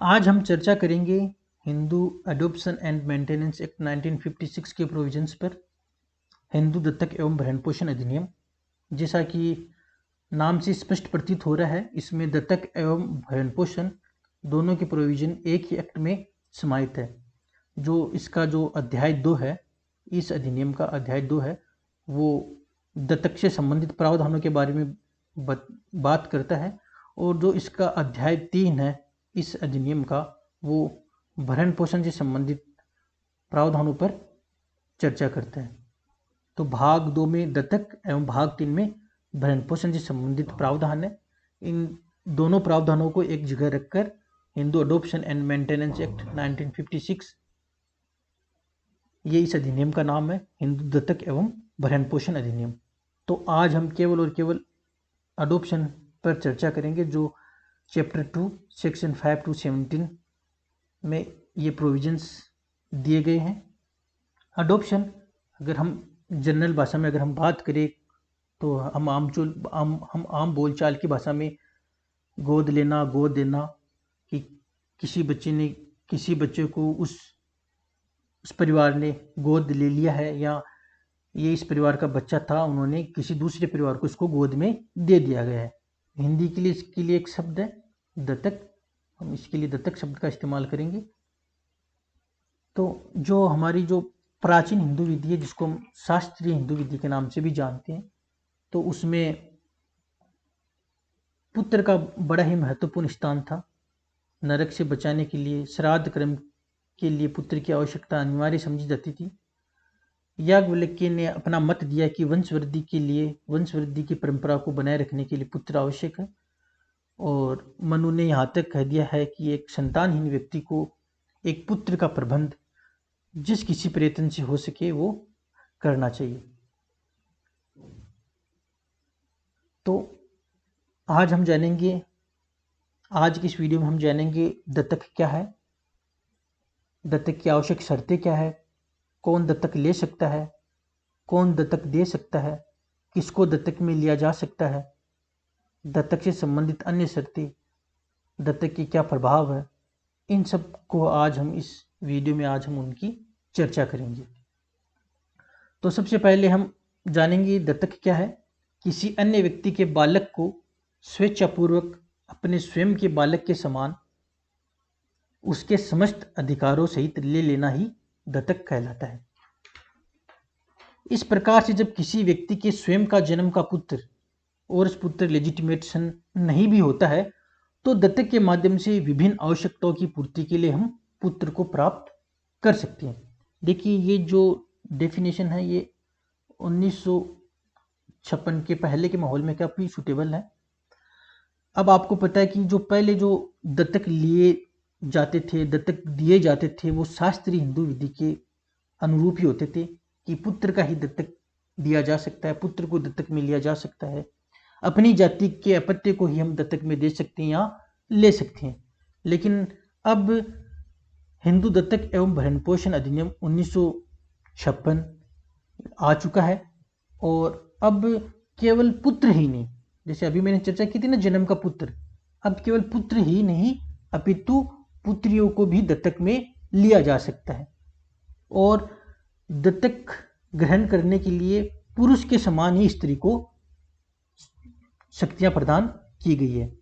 आज हम चर्चा करेंगे Hindu adoption and maintenance act 1956 के प्रोविजंस पर। हिंदू दत्तक एवं भरण पोषण अधिनियम, जैसा कि नाम से स्पष्ट प्रतीत हो रहा है, इसमें दत्तक एवं भरण पोषण दोनों के प्रोविजन एक ही एक्ट में समाहित है। जो इसका जो अध्याय 2 है, इस अधिनियम का अध्याय 2 है, वो दत्तक से संबंधित प्रावधानों के बारे में बात करता है, और जो इसका अध्याय 3 है इस अधिनियम का, वो भरण पोषण से संबंधित प्रावधानों पर चर्चा करता है। तो भाग 2 में दत्तक एवं भाग 3 में भरण पोषण से संबंधित प्रावधान है। इन दोनों प्रावधानों को एक जगह रखकर Hindu adoption and maintenance act 1956, ये इस अधिनियम का नाम है, हिंदू दत्तक एवं भरण पोषण अधिनियम। तो आज हम केवल और केवल अडॉप्शन पर चर्चा करेंगे, जो चैप्टर 2 सेक्शन 5 to 17 में ये प्रोविजंस दिए गए हैं। अडॉप्शन, अगर हम जनरल भाषा में अगर हम बात करें तो हम आम बोलचाल की भाषा में गोद लेना, गोद देना, कि किसी बच्चे को उस परिवार ने गोद ले लिया है, या ये इस परिवार का बच्चा था, उन्होंने किसी दूसरे परिवार को इसको गोद में दे दिया गया है। हिंदी के लिए इसके लिए एक शब्द है दत्तक, हम इसके लिए दत्तक शब्द का इस्तेमाल करेंगे। तो जो हमारी जो प्राचीन हिंदू विधि है, जिसको हम शास्त्रीय हिंदू विधि के नाम से भी जानते हैं, तो उसमें पुत्र का बड़ा ही महत्वपूर्ण स्थान था। नरक से बचाने के लिए, श्राद्ध कर्म के लिए पुत्र की आवश्यकता अनिवार्य समझी जाती थी। याज्ञवल्क्य ने अपना मत दिया कि वंशवृद्धि के लिए, वंशवृद्धि की परंपरा को बनाए रखने के लिए पुत्र आवश्यक है। और मनु ने यहाँ तक कह दिया है कि एक संतानहीन व्यक्ति को एक पुत्र का प्रबंध जिस किसी प्रयत्न से हो सके वो करना चाहिए। तो आज हम जानेंगे, आज की इस वीडियो में हम जानेंगे दत्तक क्या है, दत्तक की आवश्यक शर्तें क्या है, कौन दत्तक ले सकता है, कौन दत्तक दे सकता है, किसको दत्तक में लिया जा सकता है, दत्तक से संबंधित अन्य शर्तें, दत्तक के क्या प्रभाव है। इन सब को आज हम इस वीडियो में आज हम उनकी चर्चा करेंगे। तो सबसे पहले हम जानेंगे दत्तक क्या है। किसी अन्य व्यक्ति के बालक को स्वेच्छापूर्वक अपने स्वयं के बालक के समान उसके समस्त अधिकारों सहित ले लेना ही दत्तक कहलाता है। इस प्रकार से जब किसी व्यक्ति के स्वयं का जन्म का पुत्र और उस पुत्र लेजिटिमेट सन नहीं भी होता है, तो दत्तक के माध्यम से विभिन्न आवश्यकताओं की पूर्ति के लिए हम पुत्र को प्राप्त कर सकते हैं। देखिए, ये जो डेफिनेशन है ये 1956 के पहले के माहौल में काफ़ी सूटेबल है। अब आपको पता है कि जो पहले जो दत्तक लिए जाते थे, दत्तक दिए जाते थे, वो शास्त्रीय हिंदू विधि के अनुरूप ही होते थे, कि पुत्र का ही दत्तक दिया जा सकता है, पुत्र को दत्तक में लिया जा सकता है, अपनी जाति के अपत्य को ही हम दत्तक में दे सकते हैं या ले सकते हैं। लेकिन अब हिंदू दत्तक एवं भरण पोषण अधिनियम 1956 आ चुका है, और अब केवल पुत्र ही नहीं, जैसे अभी मैंने चर्चा की थी ना जन्म का पुत्र, अब केवल पुत्र ही नहीं अपितु पुत्रियों को भी दत्तक में लिया जा सकता है। और दत्तक ग्रहण करने के लिए पुरुष के समान ही स्त्री को शक्तियां प्रदान की गई है।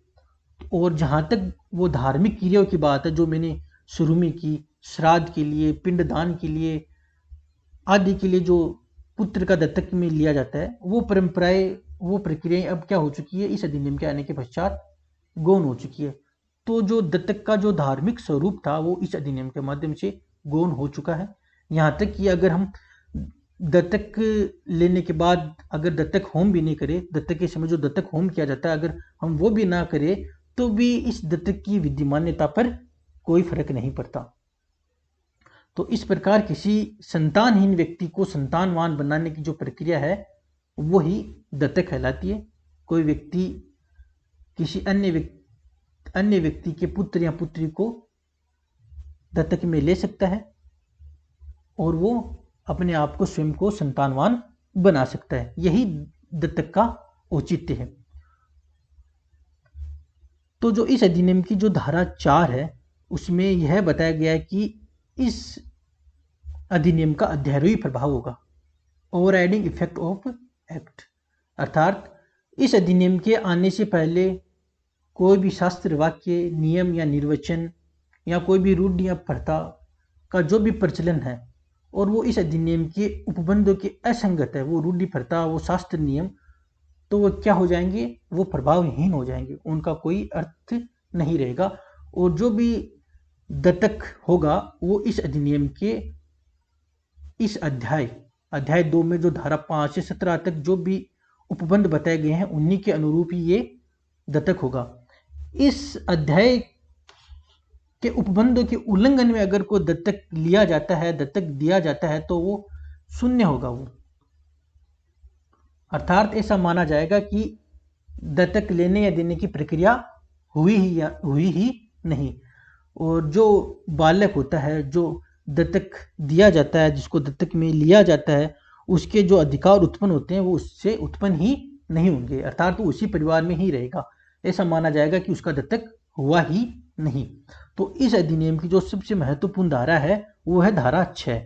और जहाँ तक वो धार्मिक क्रियाओं की बात है, जो मैंने शुरू में की, श्राद्ध के लिए, पिंडदान के लिए आदि के लिए जो पुत्र का दत्तक में लिया जाता है, वो परंपराएं, वो प्रक्रियाएं अब क्या हो चुकी है, इस अधिनियम के आने के पश्चात गौण हो चुकी है। तो जो दत्तक का जो धार्मिक स्वरूप था वो इस अधिनियम के माध्यम से गौण हो चुका है। यहाँ तक कि अगर हम दत्तक लेने के बाद अगर दत्तक होम भी नहीं करें, दत्तक के समय जो दत्तक होम किया जाता है, अगर हम वो भी ना करें, तो भी इस दत्तक की विद्यमान्यता पर कोई फर्क नहीं पड़ता। तो इस प्रकार किसी संतानहीन व्यक्ति को संतानवान बनाने की जो प्रक्रिया है वो ही दत्तक कहलाती है। कोई व्यक्ति किसी अन्य व्यक्ति के पुत्र या पुत्री को दत्तक में ले सकता है, और वो अपने आप को स्वयं को संतानवान बना सकता है। यही दत्तक का औचित्य है। तो जो इस अधिनियम की जो धारा 4 है उसमें यह बताया गया है कि इस अधिनियम का अध्यारोही प्रभाव होगा, ओवरराइडिंग इफेक्ट ऑफ एक्ट। अर्थात इस अधिनियम के आने से पहले कोई भी शास्त्र, वाक्य, नियम या निर्वचन या कोई भी रूढ़ या प्रथा का जो भी प्रचलन है और वो इस अधिनियम के उपबंधों के असंगत है, वो रूढ़ि प्रथा, वो शास्त्र, नियम, तो वो क्या हो जाएंगे, वो प्रभावहीन हो जाएंगे, उनका कोई अर्थ नहीं रहेगा। और जो भी दत्तक होगा वो इस अधिनियम के इस अध्याय 2 में जो धारा 5 से 17 तक जो भी उपबंध बताए गए हैं उन्हीं के अनुरूप ही ये दत्तक होगा। इस अध्याय के उपबंधों के उल्लंघन में अगर कोई दत्तक लिया जाता है, दत्तक दिया जाता है, तो वो शून्य होगा वो। अर्थात ऐसा माना जाएगा कि दत्तक लेने या देने की प्रक्रिया हुई ही नहीं। और जो बालक होता है, जो दत्तक दिया जाता है, जिसको दत्तक में लिया जाता है, उसके जो अधिकार उत्पन्न होते हैं वो उससे उत्पन्न ही नहीं होंगे, अर्थात वो उसी परिवार में ही रहेगा। ऐसा माना जाएगा कि उसका दत्तक हुआ ही नहीं। तो इस अधिनियम की जो सबसे महत्वपूर्ण धारा है वो है धारा 6।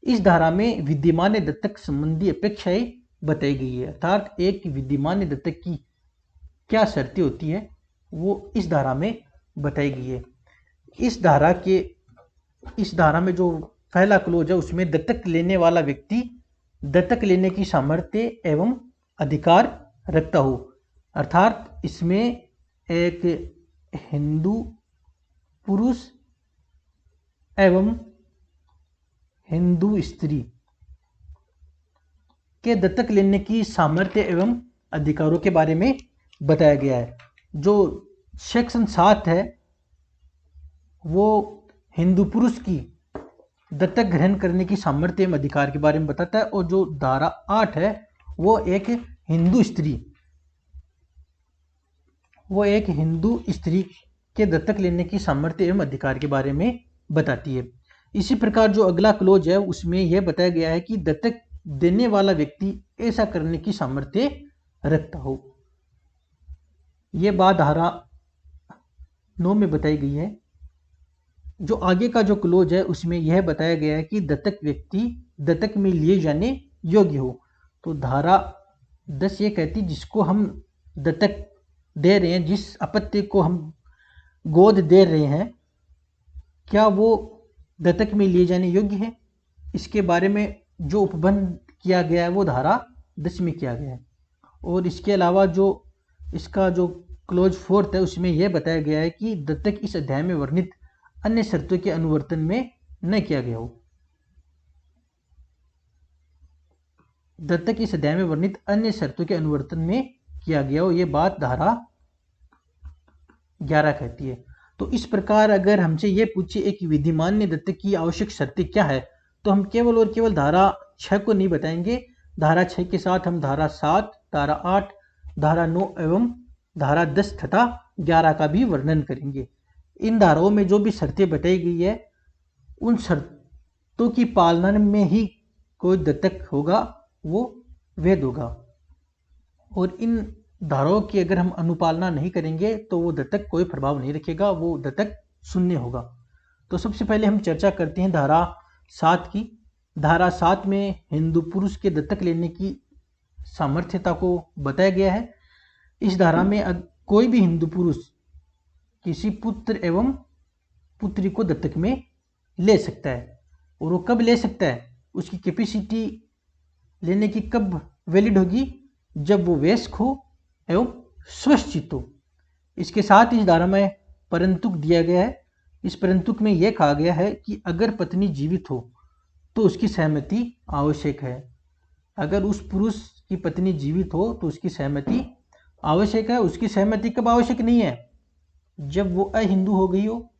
इस धारा में विद्यमान दत्तक संबंधी अपेक्षाएं बताई गई है, अर्थात एक विद्यमान दत्तक की क्या शर्तें होती है वो इस धारा में बताई गई है। इस धारा में जो पहला क्लोज है उसमें दत्तक लेने वाला व्यक्ति दत्तक लेने की सामर्थ्य एवं अधिकार रखता हो, अर्थात इसमें एक हिंदू पुरुष एवं हिंदू स्त्री के दत्तक लेने की सामर्थ्य एवं अधिकारों के बारे में बताया गया है। जो सेक्शन 7 है वो हिंदू पुरुष की दत्तक ग्रहण करने की सामर्थ्य एवं अधिकार के बारे में बताता है, और जो धारा 8 है वो एक हिंदू स्त्री के दत्तक लेने की सामर्थ्य एवं अधिकार के बारे में बताती है। इसी प्रकार जो अगला क्लोज है उसमें यह बताया गया है कि दत्तक देने वाला व्यक्ति ऐसा करने की सामर्थ्य रखता हो। यह बात धारा 9 में बताई गई है। जो आगे का जो क्लोज है उसमें यह बताया गया है कि दत्तक व्यक्ति दत्तक में लिए जाने योग्य हो। तो धारा 10 ये कहती जिसको हम दत्तक दे रहे हैं, जिस अपत्य को हम गोद दे रहे हैं, क्या वो दत्तक में लिए जाने योग्य है, इसके बारे में जो उपबंध किया गया है वो धारा 10 में किया गया है। और इसके अलावा जो इसका जो क्लोज 4 है उसमें यह बताया गया है कि दत्तक इस अध्याय में वर्णित अन्य शर्तों के अनुवर्तन में न किया गया हो। दत्तक इस अध्याय में वर्णित अन्य शर्तों के अनुवर्तन में किया गया हो, यह बात धारा 11 कहती है। तो इस प्रकार अगर हमसे यह पूछे एक विधिमान्य दत्तक की आवश्यक शर्तें क्या है, तो हम केवल और केवल धारा 6 को नहीं बताएंगे। धारा 6 के साथ हम धारा 7, धारा 8, धारा 9 एवं धारा 10 तथा 11 का भी वर्णन करेंगे। इन धाराओं में जो भी शर्तें बताई गई है उन शर्तों की पालना में ही कोई दत्तक होगा वो वैध होगा, और इन धाराओं की अगर हम अनुपालना नहीं करेंगे तो वो दत्तक कोई प्रभाव नहीं रखेगा, वो दत्तक शून्य होगा। तो सबसे पहले हम चर्चा करते हैं धारा 7 की। धारा 7 में हिंदू पुरुष के दत्तक लेने की सामर्थ्यता को बताया गया है। इस धारा में कोई भी हिंदू पुरुष किसी पुत्र एवं पुत्री को दत्तक में ले सकता है, और वो कब ले सकता है, उसकी कैपेसिटी लेने की कब वैलिड होगी, जब वो वयस्क हो एवं स्वस्थ हो। इसके साथ इस धारा में परंतुक दिया गया है। इस परंतुक में यह कहा गया है कि अगर पत्नी जीवित हो तो उसकी सहमति आवश्यक है। अगर उस पुरुष की पत्नी जीवित हो तो उसकी सहमति आवश्यक है। उसकी सहमति कब आवश्यक नहीं है, जब वो अहिंदू हो गई हो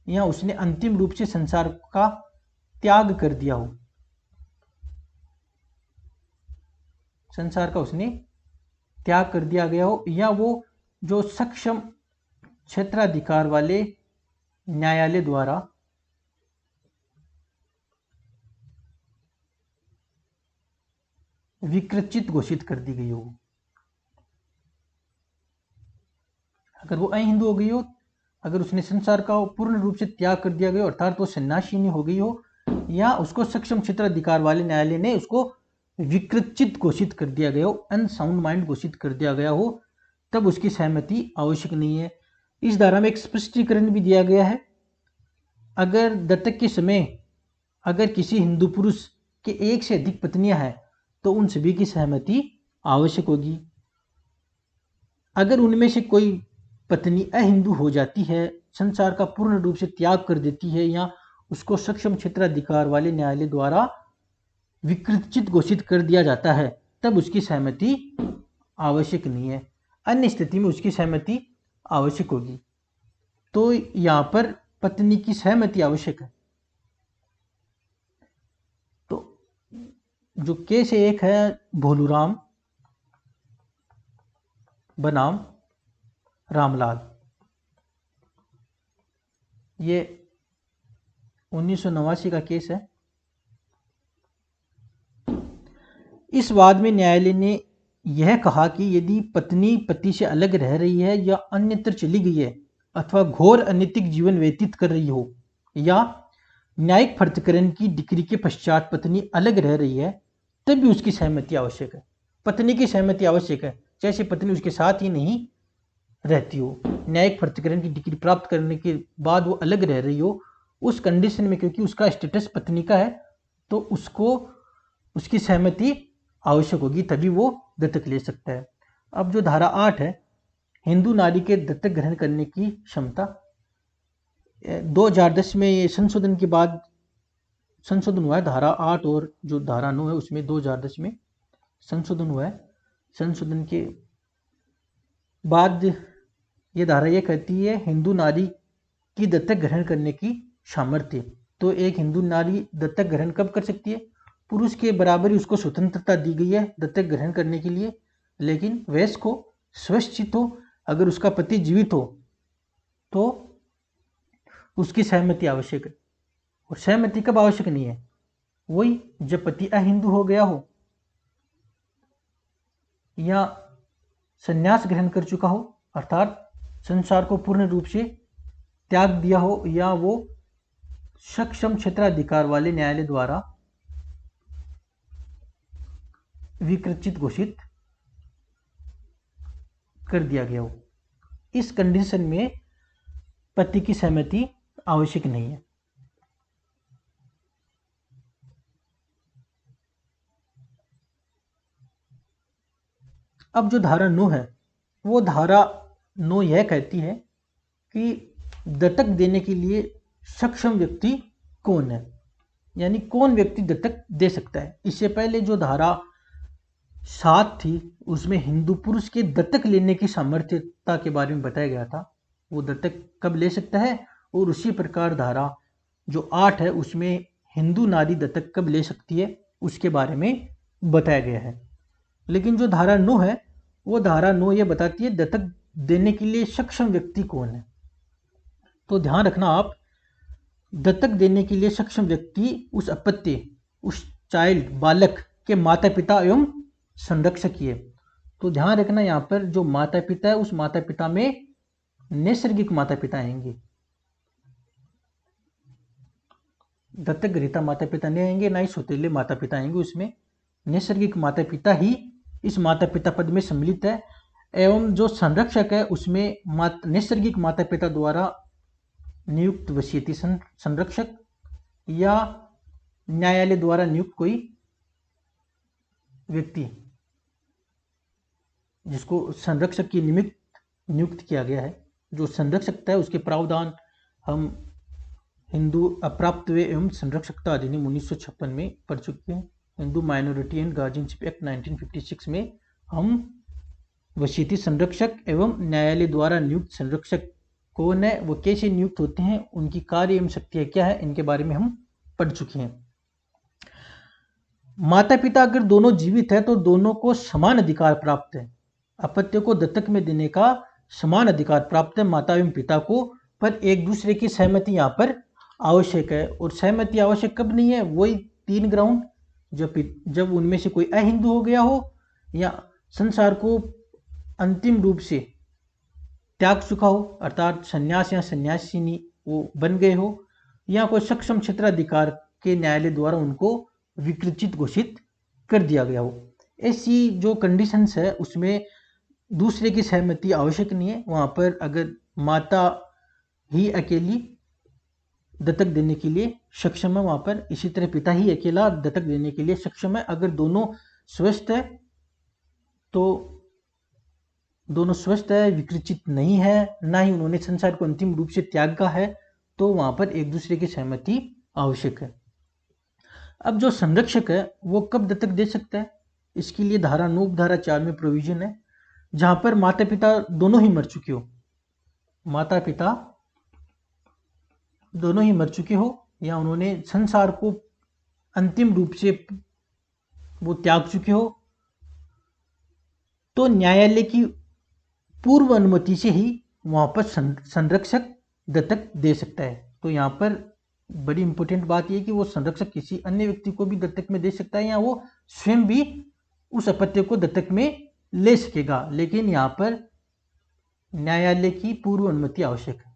या उसने अंतिम रूप से संसार का त्याग कर दिया हो, संसार का उसने त्याग कर दिया गया हो, या वो जो सक्षम क्षेत्राधिकार वाले न्यायालय द्वारा विकृचित घोषित कर दी गई हो। अगर वो अहिंदू हो गई हो, अगर उसने संसार का पूर्ण रूप से त्याग कर दिया गया हो, अर्थात वो सन्यासिनी हो गई हो, या उसको सक्षम क्षेत्राधिकार वाले न्यायालय ने उसको विकृत घोषित कर दिया गया हो, अनसाउंड माइंड घोषित कर दिया गया हो, तब उसकी सहमति आवश्यक नहीं है। इस धारा में एक स्पष्टीकरण भी दिया गया है, अगर दत्तक के समय अगर किसी हिंदू पुरुष के एक से अधिक पत्नियां हैं तो उन सभी की सहमति आवश्यक होगी। अगर उनमें से कोई पत्नी अहिंदू हो जाती है, संसार का पूर्ण रूप से त्याग कर देती है, या उसको सक्षम क्षेत्राधिकार वाले न्यायालय द्वारा विकृत घोषित कर दिया जाता है, तब उसकी सहमति आवश्यक नहीं है। अन्य स्थिति में उसकी सहमति आवश्यक होगी। तो यहाँ पर पत्नी की सहमति आवश्यक है। तो जो केस एक है भोलूराम बनाम रामलाल, ये 1989 का केस है। इस वाद में न्यायालय ने यह कहा कि यदि पत्नी पति से अलग रह रही है या अन्यत्र चली गई है अथवा घोर अनैतिक जीवन व्यतीत कर रही हो, या न्यायिक पृथक्करण की डिक्री के पश्चात पत्नी अलग रह रही है, तब भी उसकी सहमति आवश्यक है। पत्नी की सहमति आवश्यक है, जैसे पत्नी उसके साथ ही नहीं रहती हो, न्यायिक पृथक्करण की डिग्री प्राप्त करने के बाद वो अलग रह रही हो, उस कंडीशन में क्योंकि उसका स्टेटस पत्नी का है तो उसको उसकी सहमति आवश्यक होगी, तभी वो दत्तक ले सकता है। अब जो धारा 8 है, हिंदू नारी के दत्तक ग्रहण करने की क्षमता, 2010 में ये संशोधन के बाद संशोधन हुआ है। धारा 8 और जो धारा 9 है उसमें 2010 में संशोधन हुआ है। संशोधन के बाद ये धारा ये कहती है हिंदू नारी की दत्तक ग्रहण करने की सामर्थ्य। तो एक हिंदू नारी दत्तक ग्रहण कब कर सकती है? पुरुष के बराबर ही उसको स्वतंत्रता दी गई है दत्तक ग्रहण करने के लिए, लेकिन वयस्क हो, स्वस्थ हो, अगर उसका पति जीवित हो तो उसकी सहमति आवश्यक है। और सहमति कब आवश्यक नहीं है? वही जब पति अहिंदू हो गया हो या संन्यास ग्रहण कर चुका हो, अर्थात संसार को पूर्ण रूप से त्याग दिया हो, या वो सक्षम क्षेत्राधिकार वाले न्यायालय द्वारा विकृत घोषित कर दिया गया हो। इस कंडीशन में पति की सहमति आवश्यक नहीं है। अब जो धारा 9 है, वो धारा 9 यह कहती है कि दत्तक देने के लिए सक्षम व्यक्ति कौन है, यानी कौन व्यक्ति दत्तक दे सकता है। इससे पहले जो धारा 7 थी उसमें हिंदू पुरुष के दत्तक लेने की सामर्थ्यता के बारे में बताया गया था, वो दत्तक कब ले सकता है। और उसी प्रकार धारा जो 8 है उसमें हिंदू नारी दत्तक कब ले सकती है उसके बारे में बताया गया है। लेकिन जो धारा 9 है, वो धारा 9 ये बताती है दत्तक देने के लिए सक्षम व्यक्ति कौन है। तो ध्यान रखना आप, दत्तक देने के लिए सक्षम व्यक्ति उस अपत्य, उस चाइल्ड, बालक के माता पिता एवं संरक्षक ही है। तो ध्यान रखना यहाँ पर जो माता पिता है, उस माता पिता में नैसर्गिक माता पिता आएंगे, दत्तक ग्रहीता माता पिता नहीं आएंगे, ना ही सौतेले माता पिता आएंगे। उसमें नैसर्गिक माता पिता ही इस माता पिता पद में सम्मिलित है। एवं जो संरक्षक है उसमें नैसर्गिक माता पिता द्वारा नियुक्त वसीयती संरक्षक या न्यायालय द्वारा नियुक्त कोई व्यक्ति जिसको संरक्षक की नियुक्त किया गया है। जो संरक्षकता है उसके प्रावधान हम हिंदू अप्राप्तव्य एवं संरक्षकता अधिनियम 1956 में पढ़ चुके हैं। Hindu minority and guardianship act 1956 में हम वसीयती संरक्षक एवं न्यायालय द्वारा नियुक्त संरक्षक कौन है, वो कैसे नियुक्त होते हैं, उनकी कार्य एवं शक्तियाँ क्या है, इनके बारे में हम पढ़ चुके हैं। माता पिता अगर दोनों जीवित है तो दोनों को समान अधिकार प्राप्त है। अपत्य को दत्तक में देने का समान अधिकार प्राप्त है माता एवं पिता को, पर एक दूसरे की सहमति यहाँ पर आवश्यक है। और सहमति आवश्यक कब नहीं है? वही 3 ग्राउंड, जब उनमें से कोई अहिंदू हो गया हो, या संसार को अंतिम रूप से त्याग चुका हो, अर्थात संन्यास या संन्यासिनी वो बन गए हो, या कोई सक्षम क्षेत्राधिकार के न्यायालय द्वारा उनको विकृचित घोषित कर दिया गया हो। ऐसी जो कंडीशंस है उसमें दूसरे की सहमति आवश्यक नहीं है। वहाँ पर अगर माता ही अकेली दत्तक देने के लिए सक्षम है, वहाँ पर इसी तरह पिता ही अकेला दत्तक देने के लिए सक्षम है। अगर दोनों स्वस्थ है तो दोनों स्वस्थ है, विकृचित नहीं है, ना ही उन्होंने संसार को अंतिम रूप से त्यागा है, तो वहाँ पर एक दूसरे की सहमति आवश्यक है। अब जो संरक्षक है वो कब दत्तक दे सकता है, इसके लिए धारा 9 धारा 4 में प्रोविजन है, जहाँ पर माता पिता दोनों ही मर चुके हो, माता पिता दोनों ही मर चुके हो या उन्होंने संसार को अंतिम रूप से वो त्याग चुके हो, तो न्यायालय की पूर्व अनुमति से ही वहाँ पर संरक्षक दत्तक दे सकता है। तो यहाँ पर बड़ी इंपॉर्टेंट बात यह कि वो संरक्षक किसी अन्य व्यक्ति को भी दत्तक में दे सकता है या वो स्वयं भी उस अपत्य को दत्तक में ले सकेगा, लेकिन यहाँ पर न्यायालय की पूर्व अनुमति आवश्यक है।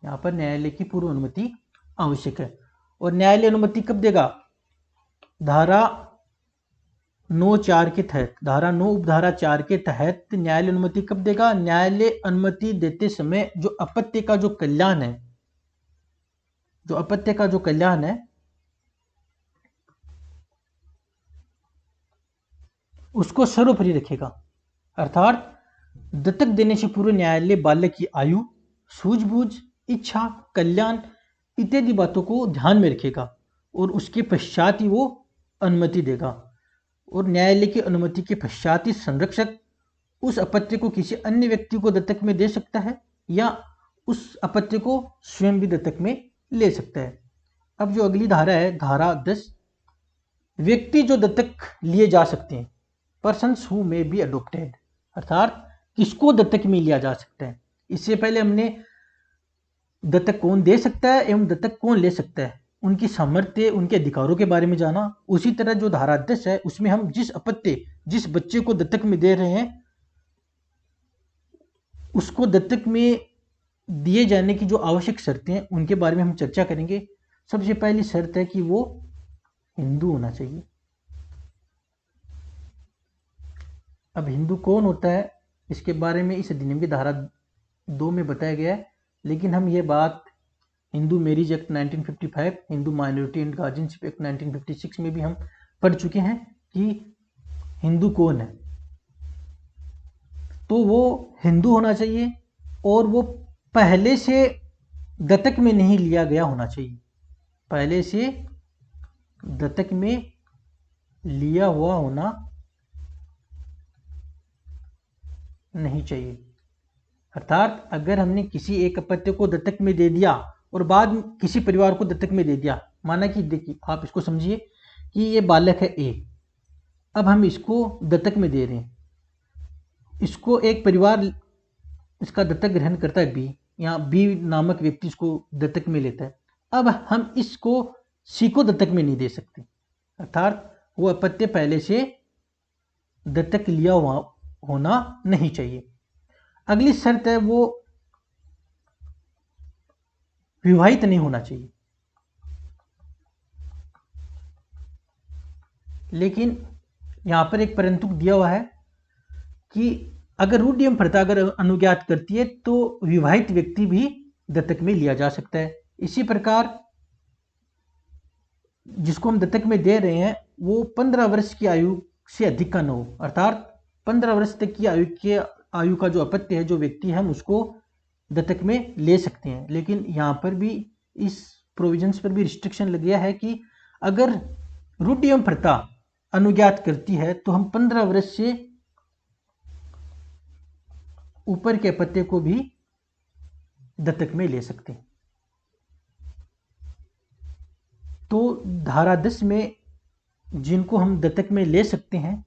यहाँ पर न्यायालय की पूर्व अनुमति आवश्यक है। और न्यायालय अनुमति कब देगा? धारा 9(4) के तहत, धारा 9 उपधारा 4 के तहत न्यायालय अनुमति कब देगा? न्यायालय अनुमति देते समय जो अपत्य का जो कल्याण है, जो अपत्य का जो कल्याण है उसको सर्वोपरि रखेगा। अर्थात दत्तक देने से पूर्व न्यायालय बालक की आयु, सूझबूझ, इच्छा, कल्याण इत्यादि बातों को ध्यान में रखेगा और उसके पश्चात ही वो अनुमति देगा। और न्यायालय की अनुमति के पश्चात ही संरक्षक उस अपत्य को किसी अन्य व्यक्ति को दत्तक में दे सकता है या उस अपत्य को स्वयं भी दत्तक में ले सकता है। अब जो अगली धारा है, धारा 10, व्यक्ति जो दत्तक लिए जा सकते हैं, persons who may be adopted, अर्थात किसको दत्तक में लिया जा सकता है। इससे पहले हमने दत्तक कौन दे सकता है एवं दत्तक कौन ले सकता है, उनकी सामर्थ्य, उनके अधिकारों के बारे में जाना। उसी तरह जो धारा 10 है उसमें हम जिस अपत्य, जिस बच्चे को दत्तक में दे रहे हैं उसको दत्तक में दिए जाने की जो आवश्यक शर्तें हैं उनके बारे में हम चर्चा करेंगे। सबसे पहली शर्त है कि वो हिंदू होना चाहिए। अब हिंदू कौन होता है इसके बारे में इस अधिनियम की धारा 2 में बताया गया है, लेकिन हम ये बात Hindu marriage act 1955, Hindu minority and guardianship act 1956 में भी हम पढ़ चुके हैं कि हिंदू कौन है। तो वो हिंदू होना चाहिए और वो पहले से दत्तक में नहीं लिया गया होना चाहिए, पहले से दत्तक में लिया हुआ होना नहीं चाहिए। अर्थात अगर हमने किसी एक अपत्य को दत्तक में दे दिया और बाद में किसी परिवार को दत्तक में दे दिया, माना कि देखिए आप इसको समझिए कि ये बालक है ए, अब हम इसको दत्तक में दे रहे हैं, इसको एक परिवार इसका दत्तक ग्रहण करता है बी, या बी नामक व्यक्ति इसको दत्तक में लेता है। अब हम इसको सी को दत्तक में नहीं दे सकते, अर्थात वो अपत्य पहले से दत्तक लिया हुआ होना नहीं चाहिए। अगली शर्त है वो विवाहित नहीं होना चाहिए। लेकिन यहां पर एक परंतु दिया हुआ है कि अगर रूढ़ि एवं प्रथा अगर अनुज्ञात करती है तो विवाहित व्यक्ति भी दत्तक में लिया जा सकता है। इसी प्रकार जिसको हम दत्तक में दे रहे हैं वो 15 वर्ष की आयु से अधिक का न हो, अर्थात 15 वर्ष तक की आयु का जो अपत्य है, जो व्यक्ति है, हम उसको दत्तक में ले सकते हैं। लेकिन यहाँ पर भी इस प्रोविजंस पर भी रिस्ट्रिक्शन लग गया है कि अगर रूढ़ि एवं प्रथा अनुज्ञात करती है तो हम 15 वर्ष से ऊपर के अपत्य को भी दत्तक में ले सकते हैं। तो धारा 10 में जिनको हम दत्तक में ले सकते हैं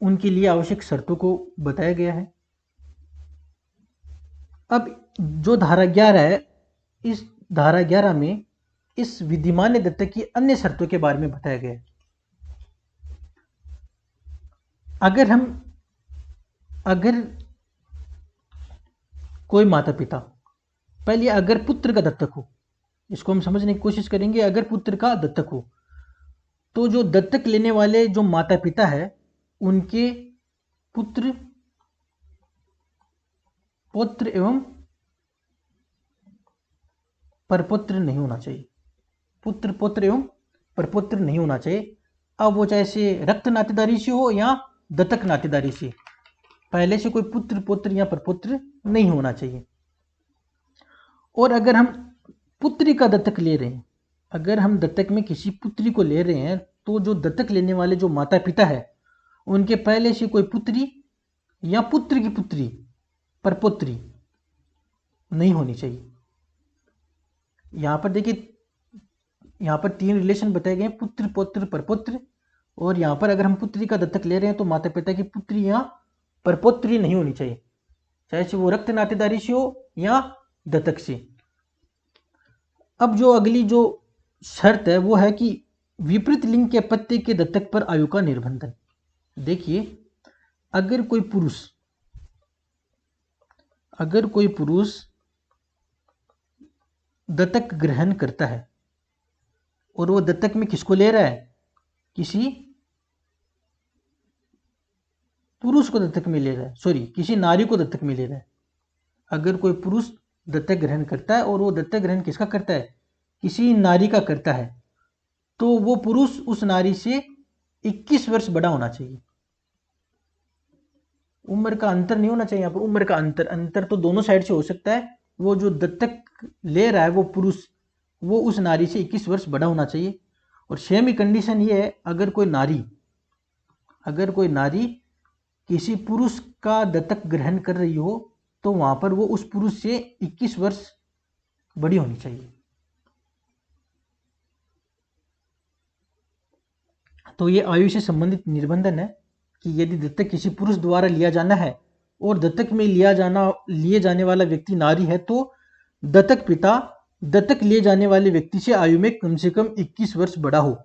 उनके लिए आवश्यक शर्तों को बताया गया है। अब जो धारा 11 है, इस धारा 11 में इस विधिमान्य दत्तक की अन्य शर्तों के बारे में बताया गया है। अगर हम अगर कोई माता पिता, पहले अगर पुत्र का दत्तक हो, इसको हम समझने की कोशिश करेंगे। अगर पुत्र का दत्तक हो तो जो दत्तक लेने वाले जो माता पिता है उनके पुत्र, पौत्र एवं परपुत्र नहीं होना चाहिए। पुत्र, पौत्र एवं परपुत्र नहीं होना चाहिए। अब वो चाहे से रक्त नातेदारी से हो या दत्तक नातेदारी से, पहले से कोई पुत्र, पौत्र या परपुत्र नहीं होना चाहिए। और अगर हम पुत्री का दत्तक ले रहे हैं, अगर हम दत्तक में किसी पुत्री को ले रहे हैं तो जो दत्तक लेने वाले जो माता पिता है उनके पहले से कोई पुत्री या पुत्र की पुत्री, परपुत्री नहीं होनी चाहिए। यहाँ पर देखिए, यहाँ पर 3 रिलेशन बताए गए हैं, पुत्र, पौत्र, परपुत्र। और यहाँ पर अगर हम पुत्री का दत्तक ले रहे हैं तो माता पिता की पुत्री या परपुत्री नहीं होनी चाहिए, चाहे से वो रक्त नातेदारी से हो या दत्तक से। अब जो अगली जो शर्त है वो है कि विपरीत लिंग के अपत्य के दत्तक पर आयु का निर्बंधन। देखिए, अगर कोई पुरुष दत्तक ग्रहण करता है और वो दत्तक में किसको ले रहा है, किसी पुरुष को दत्तक में ले रहा है, सॉरी, किसी नारी को दत्तक में ले रहा है। अगर कोई पुरुष दत्तक ग्रहण करता है और वो दत्तक ग्रहण किसका करता है, किसी नारी का करता है, तो वो पुरुष उस नारी से 21 वर्ष बड़ा होना चाहिए। उम्र का अंतर नहीं होना चाहिए। यहाँ पर उम्र का अंतर तो दोनों साइड से हो सकता है। वो जो दत्तक ले रहा है वो पुरुष, वो उस नारी से 21 वर्ष बड़ा होना चाहिए। और सेम ही कंडीशन ये है, अगर कोई नारी किसी पुरुष का दत्तक ग्रहण कर रही हो तो वहां पर वो उस पुरुष से 21 वर्ष बड़ी होनी चाहिए। तो ये आयु से संबंधित निबंधन है कि यदि दत्तक किसी पुरुष द्वारा लिया जाना है और दत्तक में लिए जाने वाला व्यक्ति नारी है तो दत्तक पिता दत्तक लिए जाने वाले व्यक्ति से आयु में कम से कम 21 वर्ष बड़ा हो।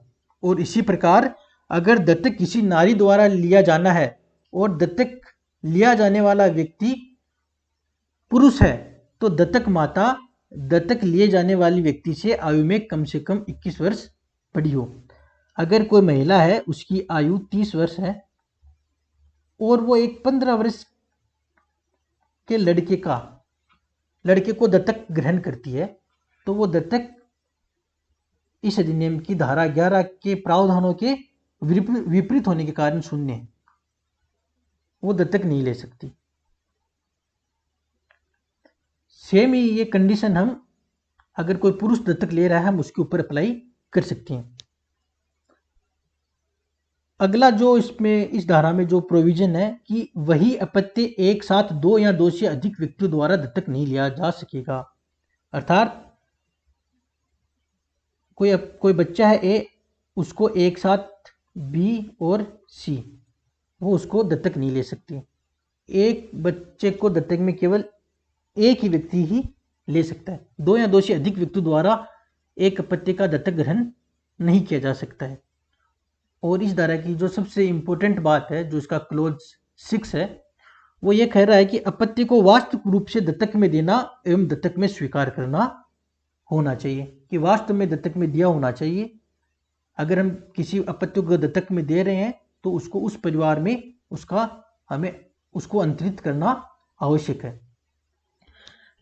और इसी प्रकार अगर दत्तक किसी नारी द्वारा लिया जाना है और दत्तक लिया जाने वाला व्यक्ति पुरुष है तो दत्तक माता दत्तक लिए जाने वाली व्यक्ति से आयु में कम से कम 21 वर्ष बड़ी हो। अगर कोई महिला है, उसकी आयु 30 वर्ष है और वो एक 15 वर्ष के लड़के को दत्तक ग्रहण करती है तो वो दत्तक इस अधिनियम की धारा 11 के प्रावधानों के विपरीत होने के कारण शून्य है, वो दत्तक नहीं ले सकती। सेम ही ये कंडीशन हम अगर कोई पुरुष दत्तक ले रहा है हम उसके ऊपर अप्लाई कर सकते हैं। अगला जो इसमें इस धारा में जो प्रोविजन है कि वही अपत्य एक साथ 2 या 2 से अधिक व्यक्तियों द्वारा दत्तक नहीं लिया जा सकेगा। अर्थात कोई बच्चा है ए, उसको एक साथ बी और सी, वो उसको दत्तक नहीं ले सकती। एक बच्चे को दत्तक में केवल एक ही व्यक्ति ही ले सकता है। 2 या 2 से अधिक व्यक्ति द्वारा एक अपत्य का दत्तक ग्रहण नहीं किया जा सकता है। और इस धारा की जो सबसे इंपॉर्टेंट बात है, जो इसका क्लोज 6 है, वो ये कह रहा है कि अपत्य को वास्तविक रूप से दत्तक में देना एवं दत्तक में स्वीकार करना होना चाहिए, कि वास्तव में दत्तक में दिया होना चाहिए। अगर हम किसी अपत्य को दत्तक में दे रहे हैं तो उसको उस परिवार में हमें उसको अंतरित करना आवश्यक है।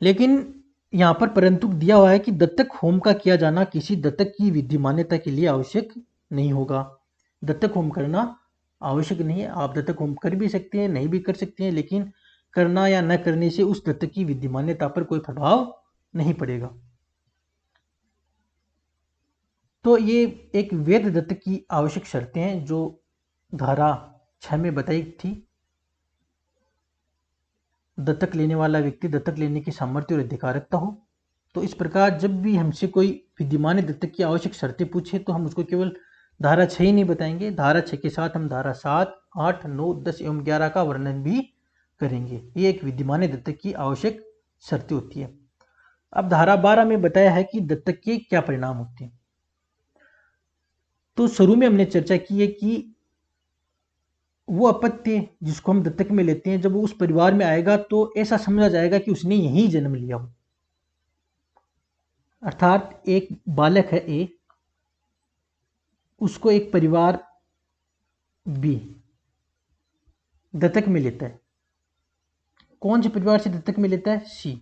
लेकिन यहाँ पर परंतु दिया हुआ है कि दत्तक होम का किया जाना किसी दत्तक की विधि मान्यता के लिए आवश्यक नहीं होगा। दत्तक होम करना आवश्यक नहीं है। आप दत्तक होम कर भी सकते हैं, नहीं भी कर सकते हैं, लेकिन करना या न करने से उस दत्तक की विधि मान्यता पर कोई प्रभाव नहीं पड़ेगा। तो ये एक वैध दत्तक की आवश्यक शर्तें हैं जो धारा 6 में बताई थी। दत्तक लेने वाला व्यक्ति दत्तक लेने की सामर्थ्य और अधिकार रखता हो। तो इस प्रकार जब भी हमसे कोई विद्यमान दत्तक की आवश्यक शर्तें पूछे तो हम उसको केवल धारा 6 ही नहीं बताएंगे, धारा 6 के साथ हम धारा 7, 8, 9, 10 एवं 11 का वर्णन भी करेंगे। ये एक विद्यमान दत्तक की आवश्यक शर्तें होती है। अब धारा 12 में बताया है कि दत्तक के क्या परिणाम होते हैं। तो शुरू में हमने चर्चा की है कि वो अपत्य जिसको हम दत्तक में लेते हैं, जब वो उस परिवार में आएगा तो ऐसा समझा जाएगा कि उसने यहीं जन्म लिया हो। अर्थात एक बालक है ए, उसको एक परिवार बी दत्तक में लेता है। कौन से परिवार से दत्तक में लेता है? सी।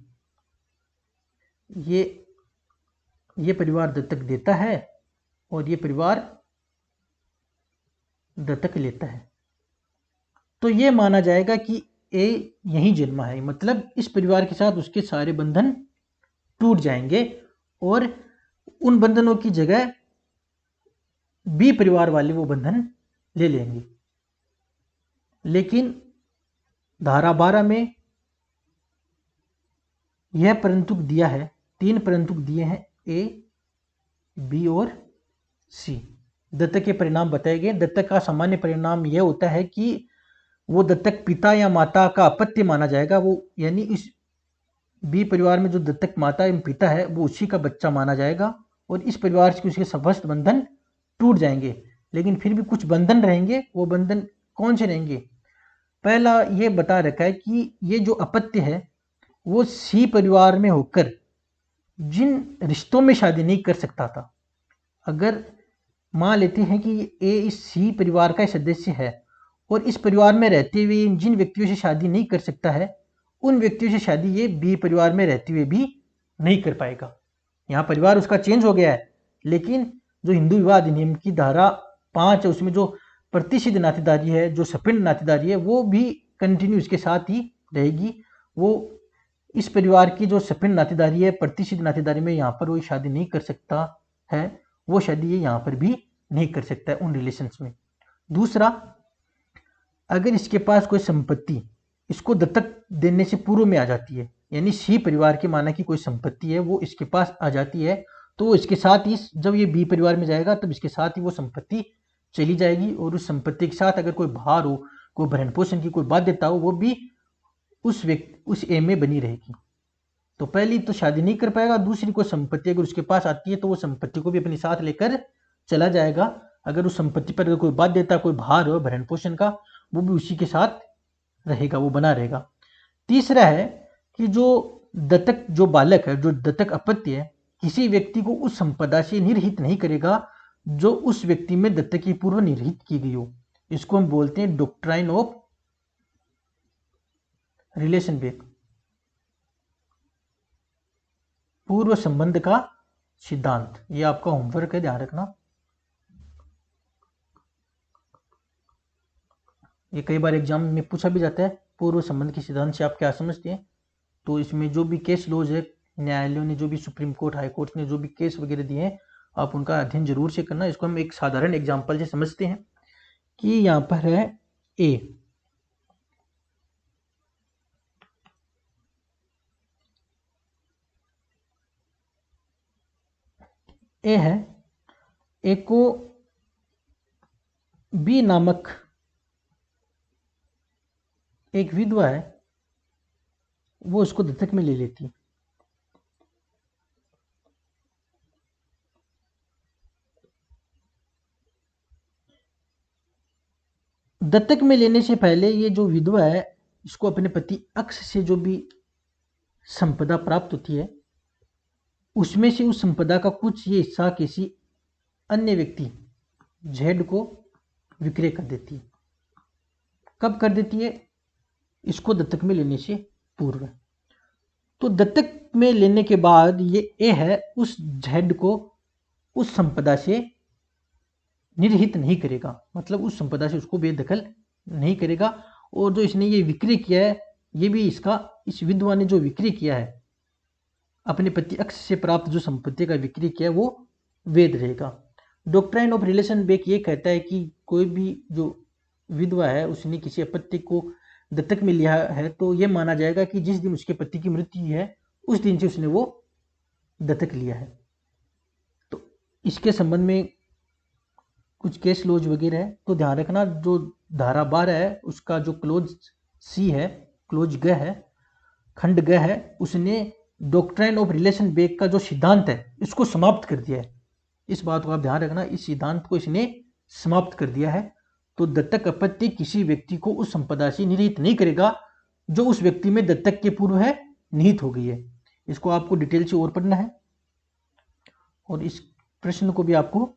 ये परिवार दत्तक देता है और ये परिवार दत्तक लेता है। तो ये माना जाएगा कि ए यहीं जन्मा है, मतलब इस परिवार के साथ उसके सारे बंधन टूट जाएंगे और उन बंधनों की जगह बी परिवार वाले वो बंधन ले लेंगे। लेकिन धारा 12 में यह परंतुक दिया है, 3 परंतुक दिए हैं, ए, बी और सी। दत्तक के परिणाम बताए गए। दत्तक का सामान्य परिणाम यह होता है कि वो दत्तक पिता या माता का अपत्य माना जाएगा, वो यानी इस बी परिवार में जो दत्तक माता एवं पिता है वो उसी का बच्चा माना जाएगा और इस परिवार से उसके समस्त बंधन टूट जाएंगे। लेकिन फिर भी कुछ बंधन रहेंगे। वो बंधन कौन से रहेंगे? पहला ये बता रखा है कि ये जो अपत्य है वो सी परिवार में होकर जिन रिश्तों में शादी नहीं कर सकता था, अगर मान लेते हैं कि ए इस सी परिवार का सदस्य है और इस परिवार में रहते हुए जिन व्यक्तियों से शादी नहीं कर सकता है, उन व्यक्तियों से शादी ये बी परिवार में रहते हुए भी नहीं कर पाएगा। यहाँ परिवार उसका चेंज हो गया है, लेकिन जो हिंदू विवाह अधिनियम की धारा 5 है उसमें जो प्रतिसिद्ध नातेदारी है, जो सपिंड नातेदारी है, वो भी कंटिन्यू इसके साथ ही रहेगी। वो इस परिवार की जो सपिंड नातेदारी है, प्रतिसिद्ध नातेदारी में यहाँ पर वो शादी नहीं कर सकता है, वो शादी ये यहाँ पर भी नहीं कर सकता है उन रिलेशंस में। दूसरा, अगर इसके पास कोई संपत्ति इसको दत्तक देने से पूर्व में आ जाती है, यानी सी परिवार के माना की कोई संपत्ति है वो इसके पास आ जाती है, तो इसके साथ ही जब ये बी परिवार में जाएगा तब इसके साथ ही वो संपत्ति चली जाएगी और उस संपत्ति के साथ अगर कोई भार हो, कोई भरण पोषण की कोई बाध्यता हो, वो भी उस ए में बनी रहेगी। तो पहली तो शादी नहीं कर पाएगा, दूसरी कोई संपत्ति अगर उसके पास आती है तो वो संपत्ति को भी अपने साथ लेकर चला जाएगा। अगर उस संपत्ति पर अगर कोई बाध्यता, कोई भार हो भरण पोषण का, वो भी उसी के साथ रहेगा, वो बना रहेगा। तीसरा है कि जो दत्तक जो बालक है, जो दत्तक अपत्य है, किसी व्यक्ति को उस संपदा से निर्हित नहीं करेगा जो उस व्यक्ति में दत्तक की पूर्व निर्हित की गई हो। इसको हम बोलते हैं डॉक्ट्राइन ऑफ रिलेशन बेक, पूर्व संबंध का सिद्धांत। ये आपका होमवर्क है, ध्यान रखना। ये कई बार एग्जाम में पूछा भी जाता है, पूर्व संबंध के सिद्धांत से आप क्या समझते हैं। तो इसमें जो भी केस लॉज है, न्यायालयों ने जो भी, सुप्रीम कोर्ट, हाई कोर्ट ने जो भी केस वगैरह दिए हैं, आप उनका अध्ययन जरूर से करना। इसको हम एक साधारण एग्जाम्पल से समझते हैं कि यहाँ पर है ए है, ए को बी नामक एक विधवा है, वो उसको दत्तक में ले लेती है। दत्तक में लेने से पहले ये जो विधवा है इसको अपने पति अक्ष से जो भी संपदा प्राप्त होती है उसमें से उस संपदा का कुछ ये हिस्सा किसी अन्य व्यक्ति जेड को विक्रय कर देती है। कब कर देती है? इसको दत्तक में लेने से पूर्व। तो दत्तक में लेने के बाद ये ए है उस जेड को उस संपदा से निर्हित नहीं करेगा, मतलब उस संपदा से उसको बेदखल नहीं करेगा। और जो इसने ये विक्रय किया है, ये भी इसका, इस विधवा ने जो विक्रय किया है अपने पति अक्ष से प्राप्त जो संपत्ति का विक्रय किया है वो वैध रहेगा। डॉक्ट्राइन ऑफ रिलेशन बेक ये कहता है कि कोई भी जो विधवा है उसने किसी अपत्य को दत्तक में लिया है तो ये माना जाएगा कि जिस दिन उसके पति की मृत्यु है उस दिन से उसने वो दत्तक लिया है। तो इसके संबंध में कुछ केस लॉज वगैरह है, तो ध्यान रखना। जो धारा 12 है उसका जो क्लोज सी है, क्लोज ग है, खंड ग है, उसने डॉक्ट्राइन ऑफ रिलेशन बेक का जो सिद्धांत है इसको समाप्त कर दिया है। इस बात को आप ध्यान रखना, इस सिद्धांत को इसने समाप्त कर दिया है। तो दत्तक अपत्य किसी व्यक्ति को उस संपदा से निहित नहीं करेगा जो उस व्यक्ति में दत्तक के पूर्व है निहित हो गई है। इसको आपको डिटेल से और पढ़ना है और इस प्रश्न को भी आपको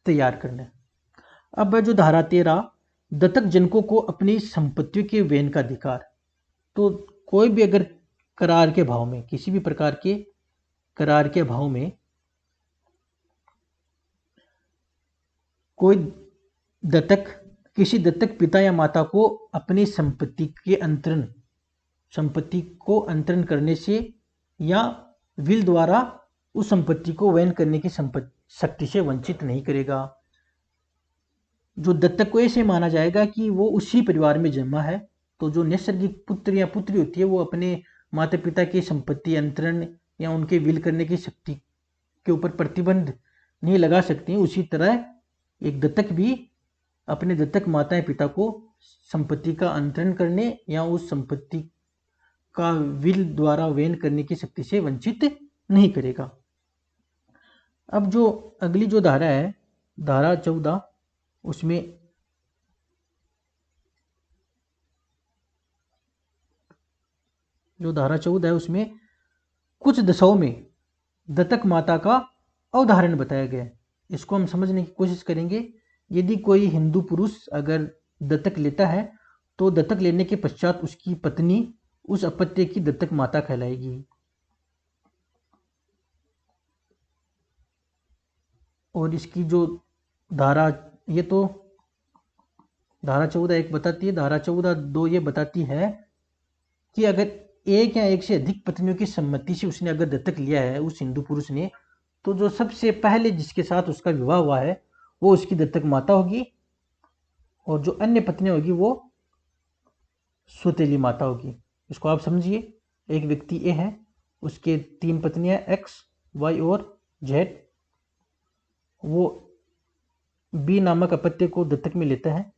तैयार करना है। अब जो धारा 13, दत्तक जनकों को अपनी संपत्तियों के वहन का अधिकार। तो कोई भी अगर करार के भाव में, किसी भी प्रकार के करार के भाव में कोई दत्तक किसी दत्तक पिता या माता को अपनी संपत्ति को अंतरण करने से या विल द्वारा उस संपत्ति को वहन करने की शक्ति से वंचित नहीं करेगा। जो दत्तक को ऐसे माना जाएगा कि वो उसी परिवार में जन्मा है, तो जो नैसर्गिक पुत्र या पुत्री होती है वो अपने माता पिता की संपत्ति अंतरण या उनके विल करने की शक्ति के ऊपर प्रतिबंध नहीं लगा सकती। उसी तरह एक दत्तक भी अपने दत्तक माता या पिता को संपत्ति का अंतरण करने या उस संपत्ति का विल द्वारा वहन करने की शक्ति से वंचित नहीं करेगा। अब जो अगली जो धारा है, धारा 14, उसमें जो धारा 14 है उसमें कुछ दशाओं में दत्तक माता का अवधारण बताया गया है। इसको हम समझने की कोशिश करेंगे। यदि कोई हिंदू पुरुष अगर दत्तक लेता है तो दत्तक लेने के पश्चात उसकी पत्नी उस अपत्य की दत्तक माता कहलाएगी। और इसकी जो धारा, ये तो धारा 14 एक बताती है, धारा 14(2) ये बताती है कि अगर एक या एक से अधिक पत्नियों की सम्मति से उसने अगर दत्तक लिया है उस हिंदू पुरुष ने, तो जो सबसे पहले जिसके साथ उसका विवाह हुआ है वो उसकी दत्तक माता होगी और जो अन्य पत्नियां होगी वो सौतेली माता होगी। इसको आप समझिए। एक व्यक्ति ए है, उसके 3 पत्नियां एक्स, वाई और जेड। वो बी नामक अपत्य को दत्तक में लेता है,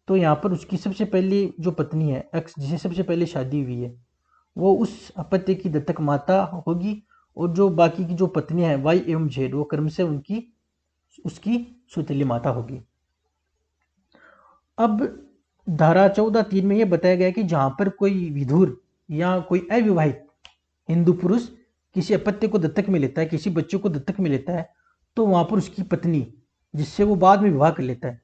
तो यहाँ पर उसकी सबसे पहली जो पत्नी है एक्स, जिसे सबसे पहले शादी हुई है, वो उस अपत्य की दत्तक माता होगी और जो बाकी की जो पत्नियां हैं वाई एवं जेड वो क्रम से उसकी सौतेली माता होगी। अब धारा 14(3) में यह बताया गया कि जहां पर कोई विधुर या कोई अविवाहित हिंदू पुरुष किसी अपत्य को दत्तक में लेता है, किसी बच्चे को दत्तक में लेता है, तो वहां पर उसकी पत्नी जिससे वो बाद में विवाह कर लेता है,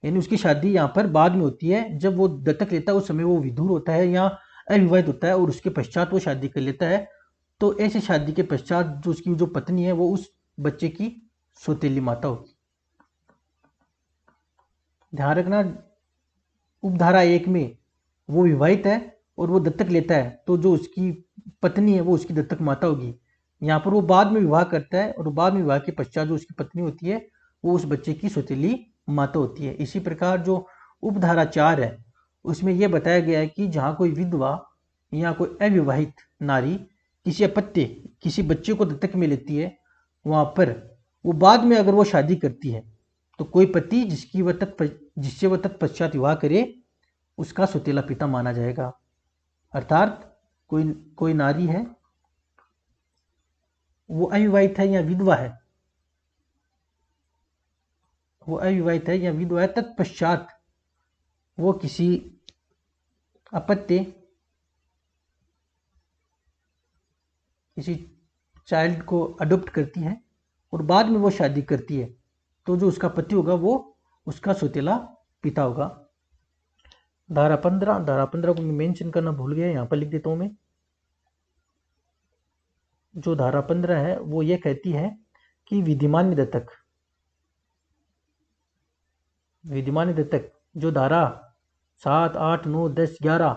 यानी उसकी शादी यहाँ पर बाद में होती है। जब वो दत्तक लेता है उस समय वो विधुर होता है या अविवाहित होता है और उसके पश्चात वो शादी कर लेता है, तो ऐसी शादी के पश्चात जो उसकी जो पत्नी है वो उस बच्चे की सौतेली माता होगी। ध्यान रखना, उपधारा 1 में वो विवाहित है और वो दत्तक लेता है, तो जो उसकी पत्नी है वो उसकी दत्तक माता होगी। यहाँ पर वो बाद में विवाह करता है और बाद में विवाह के पश्चात जो उसकी पत्नी होती है वो उस बच्चे की सौतेली माता होती है। इसी प्रकार जो उपधारा 4 है उसमें यह बताया गया है कि जहाँ कोई विधवा या कोई अविवाहित नारी किसी अपत्य किसी बच्चे को दत्तक में लेती है, वहाँ पर वो बाद में अगर वो शादी करती है तो कोई पति जिससे वह तत्पश्चात विवाह करे उसका सौतेला पिता माना जाएगा। अर्थात कोई नारी है, वो अविवाहित है या विधवा है, तत्पश्चात वो किसी अपत्य किसी चाइल्ड को अडॉप्ट करती है और बाद में वो शादी करती है, तो जो उसका पति होगा वो उसका सौतेला पिता होगा। धारा 15 को मैं मेंशन करना भूल गया, यहाँ पर लिख देता हूँ मैं। जो धारा 15 है वो ये कहती है कि विधिमान्य दत्तक जो धारा 7, 8, 9, 10, 11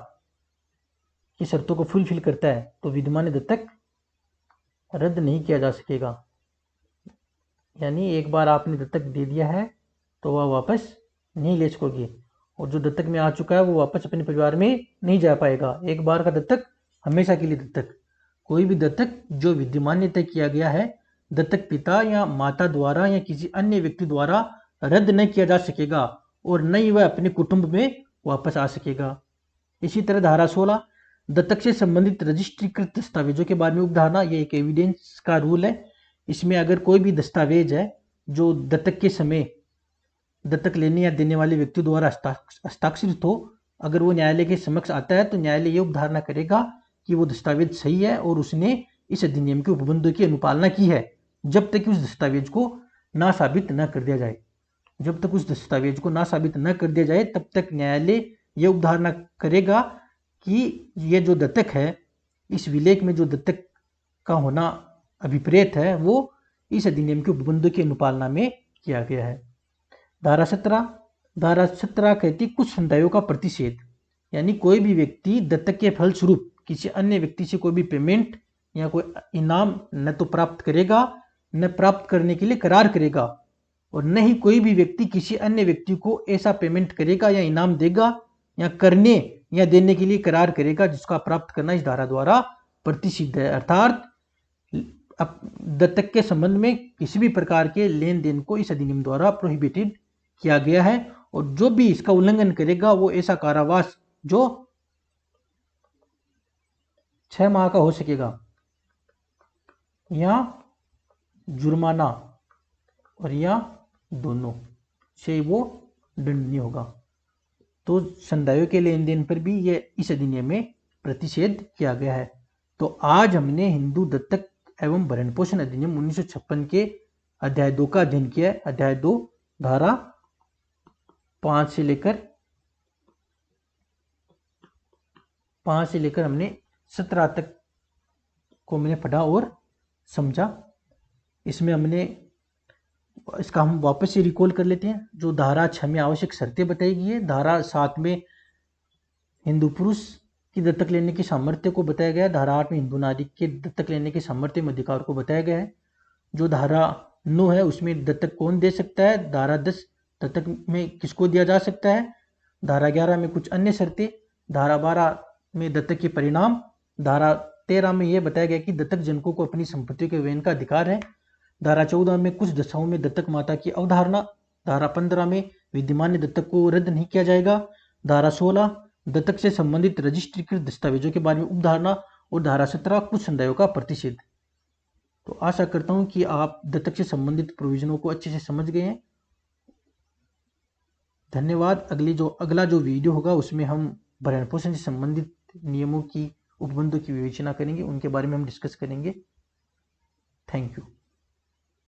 की शर्तों को फुलफिल करता है, तो विधिमान्य दत्तक रद्द नहीं किया जा सकेगा। यानी एक बार आपने दत्तक दे दिया है तो वह वापस नहीं ले सकोगे, और जो दत्तक में आ चुका है वो वापस अपने परिवार में नहीं जा पाएगा। एक बार का दत्तक हमेशा के लिए दत्तक। कोई भी दत्तक जो विधिमान्य तय किया गया है दत्तक पिता या माता द्वारा या किसी अन्य व्यक्ति द्वारा रद्द नहीं किया जा सकेगा और न ही वह अपने कुटुंब में वापस आ सकेगा। इसी तरह धारा 16 दत्तक से संबंधित रजिस्ट्रीकृत दस्तावेजों के बारे में उपधारा, ये एक एविडेंस का रूल है। इसमें अगर कोई भी दस्तावेज है जो दत्तक के समय दत्तक लेने या देने वाले व्यक्ति द्वारा हस्ताक्षरित हो, अगर वो न्यायालय के समक्ष आता है तो न्यायालय ये उपधारणा करेगा कि वो दस्तावेज सही है और उसने इस अधिनियम के उपबंधों की अनुपालना की है, जब तक कि उस दस्तावेज को ना साबित न कर दिया जाए। जब तक उस दस्तावेज को ना साबित न कर दिया जाए तब तक न्यायालय यह उपधारणा करेगा कि ये जो दत्तक है, इस विलेख में जो दत्तक का होना अभिप्रेत है वो इस अधिनियम के उपबंधों की अनुपालना में किया गया है। धारा 17 कहती कुछ संदायों का प्रतिषेध, यानी कोई भी व्यक्ति दत्तक के फलस्वरूप किसी अन्य व्यक्ति से कोई भी पेमेंट या कोई इनाम न तो प्राप्त करेगा, न प्राप्त करने के लिए करार करेगा, और न ही कोई भी व्यक्ति किसी अन्य व्यक्ति को ऐसा पेमेंट करेगा या इनाम देगा या करने या देने के लिए करार करेगा जिसका प्राप्त करना इस धारा द्वारा प्रतिषिद्ध है। अर्थात दत्तक के संबंध में किसी भी प्रकार के लेन देन को इस अधिनियम द्वारा प्रोहिबिटेड किया गया है, और जो भी इसका उल्लंघन करेगा वो ऐसा कारावास जो 6 माह का हो सकेगा या जुर्माना और या दोनों से वो दंडनीय होगा। तो संदायों के लेन देन पर भी ये इस अधिनियम में प्रतिषेध किया गया है। तो आज हमने हिंदू दत्तक एवं भरण पोषण अधिनियम 1956 के अध्याय 2 का अध्ययन किया है। अध्याय 2 धारा 5 से लेकर हमने 17 तक को मैंने पढ़ा और समझा। इसमें हमने इसका हम वापस से रिकॉल कर लेते हैं। जो धारा 6 में आवश्यक शर्तें बताई गई है, धारा 7 में हिंदू पुरुष की दत्तक लेने की सामर्थ्य को बताया गया है, धारा 8 में हिंदू नारी के दत्तक लेने के सामर्थ्य में अधिकार को बताया गया है। जो धारा 9 है उसमें दत्तक कौन दे सकता है, धारा 10 दत्तक में किसको दिया जा सकता है, धारा 11 में कुछ अन्य शर्तें, धारा 12 में दत्तक के परिणाम, धारा 13 में यह बताया गया कि दत्तक जनकों को अपनी संपत्तियों के वहन का अधिकार है, धारा 14 में कुछ दशाओं में दत्तक माता की अवधारणा, धारा 15 में विद्यमान दत्तक को रद्द नहीं किया जाएगा, धारा 16 दत्तक से संबंधित रजिस्ट्रीकृत दस्तावेजों के बारे में उपधारणा, और धारा 17 कुछ संदेहों का प्रतिषेध। तो आशा करता हूं कि आप दत्तक से संबंधित प्रोविजनों को अच्छे से समझ गए हैं। धन्यवाद। अगला जो वीडियो होगा उसमें हम भरण पोषण से संबंधित नियमों की उपबंधों की विवेचना करेंगे, उनके बारे में हम डिस्कस करेंगे। Thank you.